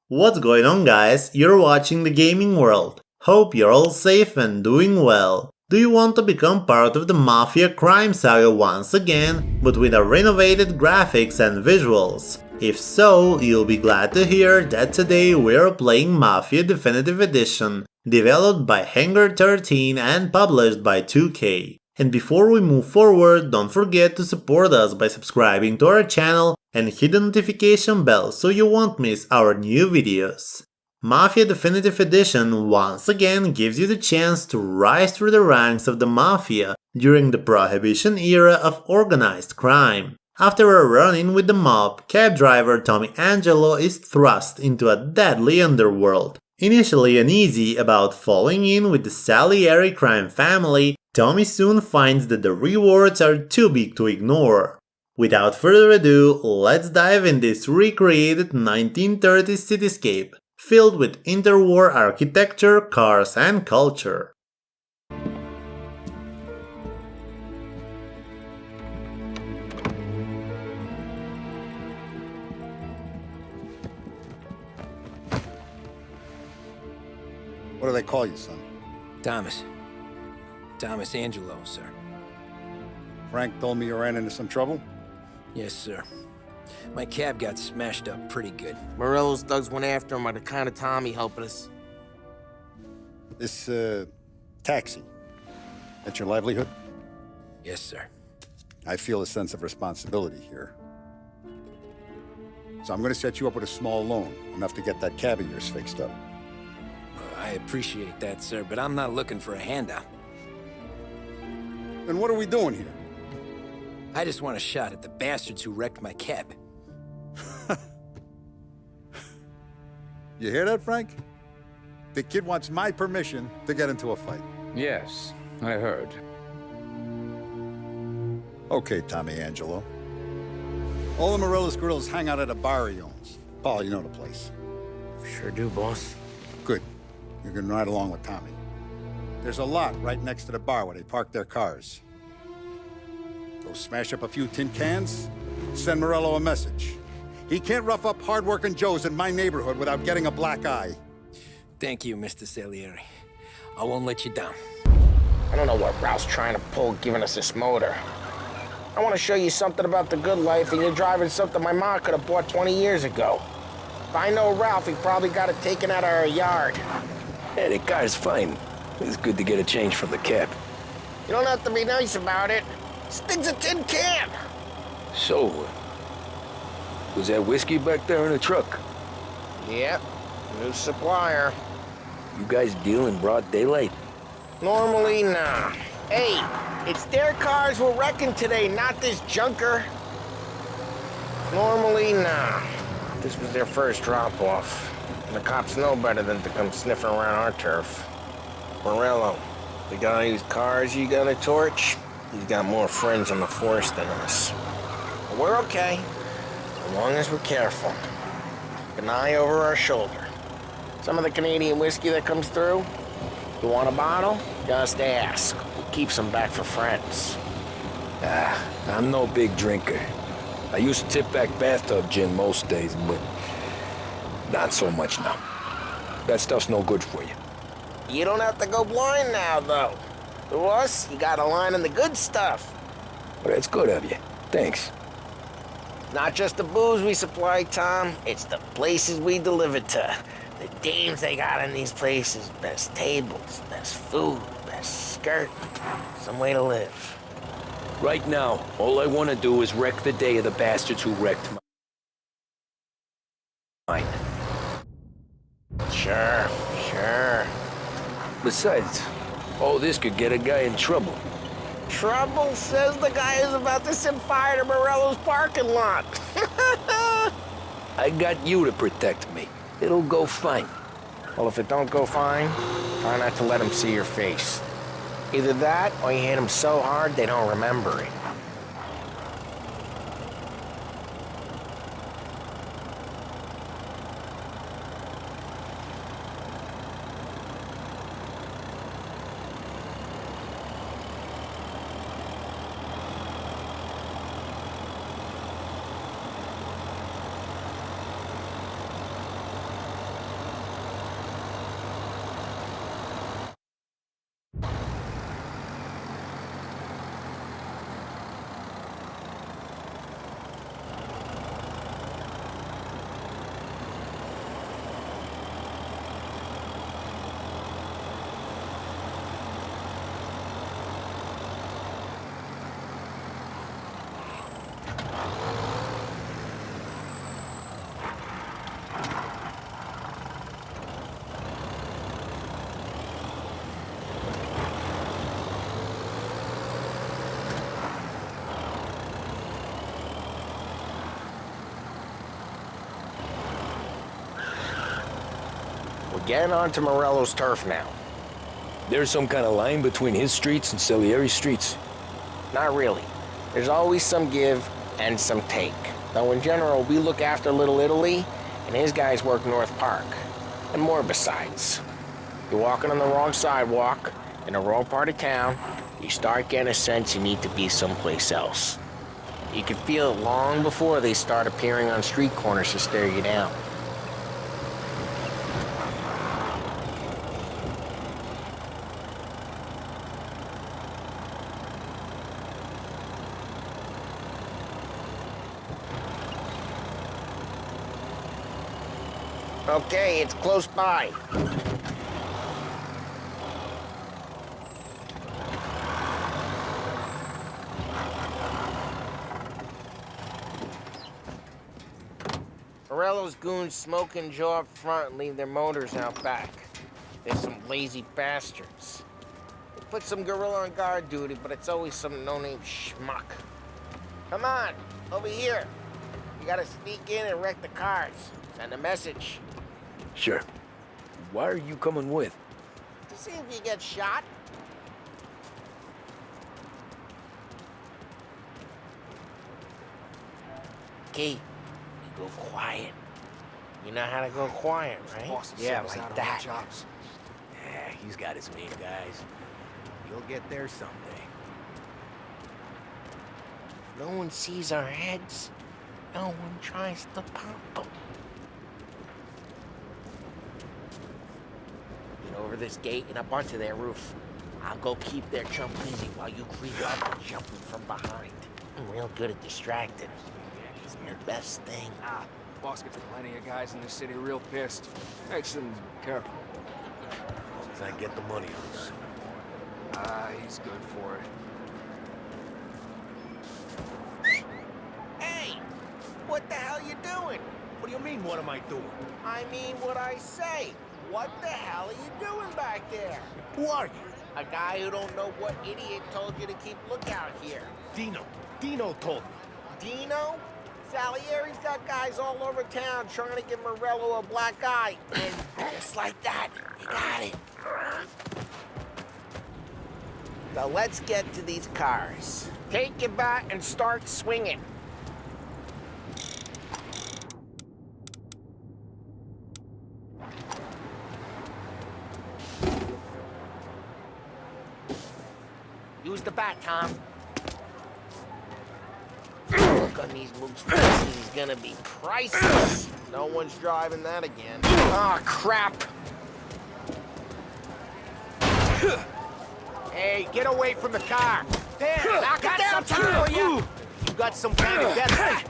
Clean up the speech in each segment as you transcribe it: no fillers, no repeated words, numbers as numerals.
What's going on, guys? You're watching the gaming world. Hope you're all safe and doing well. Do you want to become part of the Mafia crime saga once again, but with a renovated graphics and visuals? If so, you'll be glad to hear that today we're playing Mafia Definitive Edition, developed by Hangar 13 and published by 2K. And before we move forward, don't forget to support us by subscribing to our channel and hit the notification bell so you won't miss our new videos. Mafia Definitive Edition once again gives you the chance to rise through the ranks of the Mafia during the Prohibition era of organized crime. After a run-in with the mob, cab driver Tommy Angelo is thrust into a deadly underworld. Initially uneasy about falling in with the Salieri crime family, Tommy soon finds that the rewards are too big to ignore. Without further ado, let's dive in this recreated 1930s cityscape, filled with interwar architecture, cars and culture. What do they call you, son? Thomas Angelo, sir. Frank told me you ran into some trouble? Yes, sir. My cab got smashed up pretty good. Morello's thugs went after him by the kind of Tommy helping us. This, taxi. That's your livelihood? Yes, sir. I feel a sense of responsibility here. So I'm gonna set you up with a small loan, enough to get that cab of yours fixed up. I appreciate that, sir, but I'm not looking for a handout. Then what are we doing here? I just want a shot at the bastards who wrecked my cab. You hear that, Frank? The kid wants my permission to get into a fight. Yes, I heard. Okay, Tommy Angelo. All the Morello's grills hang out at a bar he owns. Paul, you know the place. Sure do, boss. Good. You can ride along with Tommy. There's a lot right next to the bar where they park their cars. Go smash up a few tin cans, send Morello a message. He can't rough up hard-working Joes in my neighborhood without getting a black eye. Thank you, Mr. Salieri. I won't let you down. I don't know what Ralph's trying to pull giving us this motor. I want to show you something about the good life, and you're driving something my mom could have bought 20 years ago. If I know Ralph, he probably got it taken out of our yard. Yeah, the car's fine. It's good to get a change from the cab. You don't have to be nice about it. This thing's a tin can. So, was that whiskey back there in the truck? Yep, new supplier. You guys deal in broad daylight? Normally, nah. Hey, it's their cars we're wrecking today, not this junker. Normally, nah. This was their first drop-off. And the cops know better than to come sniffing around our turf. Morello, the guy whose cars you got a torch, he's got more friends on the force than us. But we're okay, as long as we're careful. An eye over our shoulder. Some of the Canadian whiskey that comes through, you want a bottle? Just ask. We'll keep some back for friends. I'm no big drinker. I used to tip back bathtub gin most days, but not so much now. That stuff's no good for you. You don't have to go blind now, though. To us, you got a line in the good stuff. Well, that's good of you. Thanks. Not just the booze we supply, Tom. It's the places we deliver to. The dames they got in these places. Best tables, best food, best skirt. Some way to live. Right now, all I want to do is wreck the day of the bastards who wrecked mine. Sure. Besides, all this could get a guy in trouble. Trouble, says the guy who's about to set fire to Morello's parking lot. I got you to protect me. It'll go fine. Well, if it don't go fine, try not to let him see your face. Either that, or you hit him so hard they don't remember it. We're getting onto Morello's turf now. There's some kind of line between his streets and Salieri streets. Not really. There's always some give and some take. Though in general, we look after Little Italy, and his guys work North Park. And more besides. You're walking on the wrong sidewalk, in the wrong part of town, you start getting a sense you need to be someplace else. You can feel it long before they start appearing on street corners to stare you down. Okay, it's close by. Morello's goons smoke and jaw up front and leave their motors out back. They're some lazy bastards. They put some gorilla on guard duty, but it's always some no-name schmuck. Come on, over here. You gotta sneak in and wreck the cars. Send a message. Sure. Why are you coming with? To see if you get shot. Okay, you go quiet. You know how to go quiet, right? Yeah, like that. Yeah, he's got his main guys. You'll get there someday. No one sees our heads. No one tries to pop them. Get over this gate and up onto their roof. I'll go keep their jump easy while you creep up and jump them from behind. I'm real good at distracting. It's the best thing. Boss gets plenty of guys in the city real pissed. Makes them careful. As I get the money on this. He's good for it. Hey! What the hell you doing? What do you mean, what am I doing? I mean what I say. What the hell are you doing back there? Who are you? A guy who don't know what idiot told you to keep lookout here. Dino. Dino told me. Dino? Salieri's got guys all over town trying to give Morello a black eye. And just like that, you got it. Now let's get to these cars. Take your bat and start swinging. Use the bat, Tom. Look on these moves fast, he's gonna be priceless. No one's driving that again. Ah, crap. Hey, get away from the car. There, Knock it down, Tom, will ya? You got some kind of death.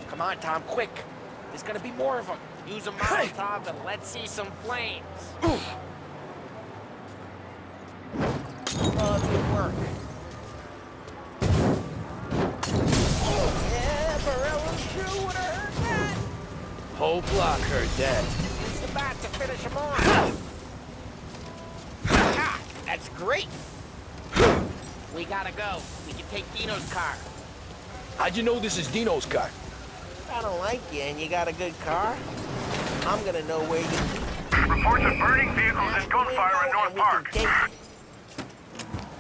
Come on, Tom, quick. There's gonna be more of them. Use a Molotov and let's see some flames. Oh, good work. Yeah, Morello's crew would have heard that. Whole block heard that. Use the bat to finish him off. Ah, that's great. We gotta go. We can take Dino's car. How'd you know this is Dino's car? I don't like you and you got a good car. I'm gonna know where you... Reports of burning vehicles and gunfire in North Park.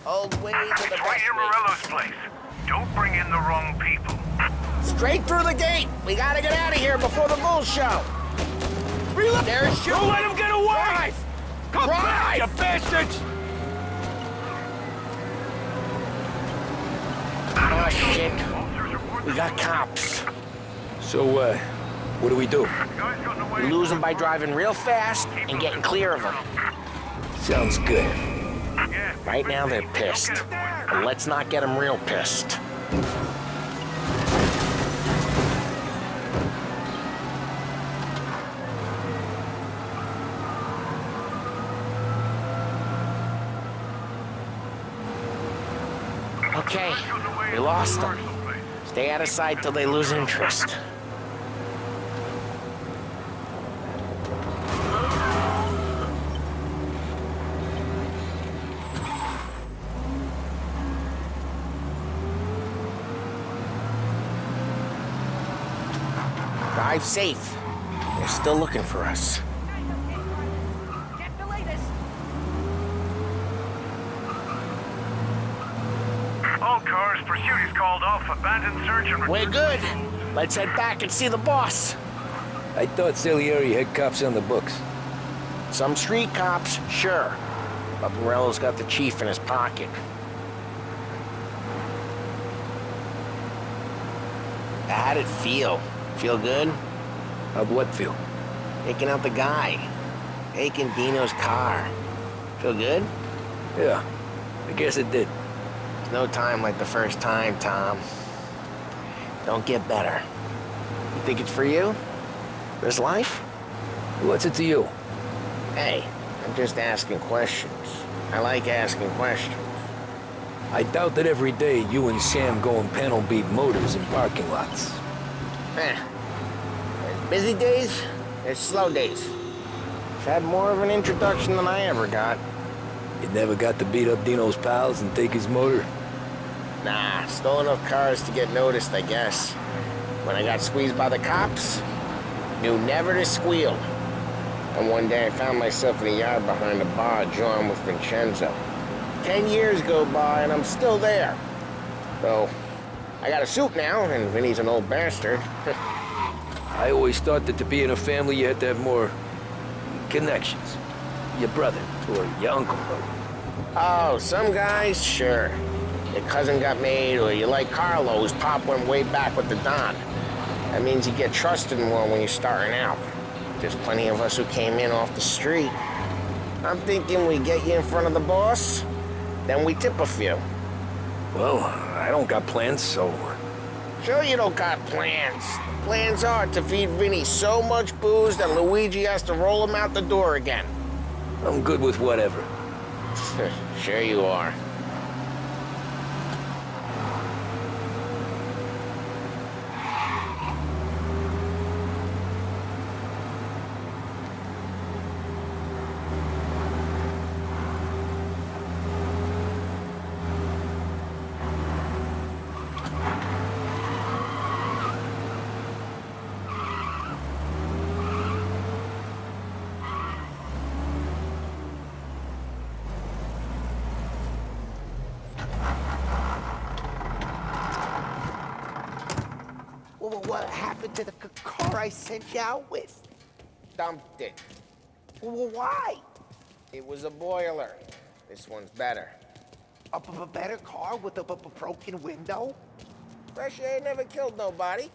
Old ways are the It's right best near ways. Morello's place. Don't bring in the wrong people. Straight through the gate. We gotta get out of here before the bull show. Reload. There's shooting. Don't let him get away! Drive. Come back, you Drive. bastards! Oh, shit. We got cops. So, what do we do? Guys got in the way. We lose them by driving real fast and getting clear of them. Sounds good. Yeah. Right now they're pissed. But let's not get them real pissed. Okay, we lost them. Stay out of sight till they lose interest. Drive safe. They're still looking for us. Get the latest. All cars, pursuit is called off. Abandoned search and... We're good. Let's head back and see the boss. I thought Salieri had cops on the books. Some street cops, sure. But Morello's got the chief in his pocket. How'd it feel? Feel good? How'd what feel? Taking out the guy. Taking Dino's car. Feel good? Yeah, I guess it did. There's no time like the first time, Tom. Don't get better. You think it's for you? This life? What's it to you? Hey, I'm just asking questions. I like asking questions. I doubt that every day you and Sam go and panel beat motors in parking lots. There's busy days, there's slow days. I've had more of an introduction than I ever got. You never got to beat up Dino's pals and take his motor? Nah, stole enough cars to get noticed, I guess. When I got squeezed by the cops, knew never to squeal. And one day I found myself in the yard behind a bar drawn with Vincenzo. 10 years go by and I'm still there. So, I got a suit now, and Vinny's an old bastard. I always thought that to be in a family you had to have more connections. Your brother, or your uncle. Oh, some guys, sure. Your cousin got made, or you like Carlos, Pop went way back with the Don. That means you get trusted more when you're starting out. There's plenty of us who came in off the street. I'm thinking we get you in front of the boss, then we tip a few. Well, I don't got plans, so... Sure you don't got plans. Plans are to feed Vinny so much booze that Luigi has to roll him out the door again. I'm good with whatever. Sure you are. Well, what happened to the car I sent you out with? Dumped it. Well, why? It was a boiler. This one's better. A better car with a broken window? Fresh air never killed nobody.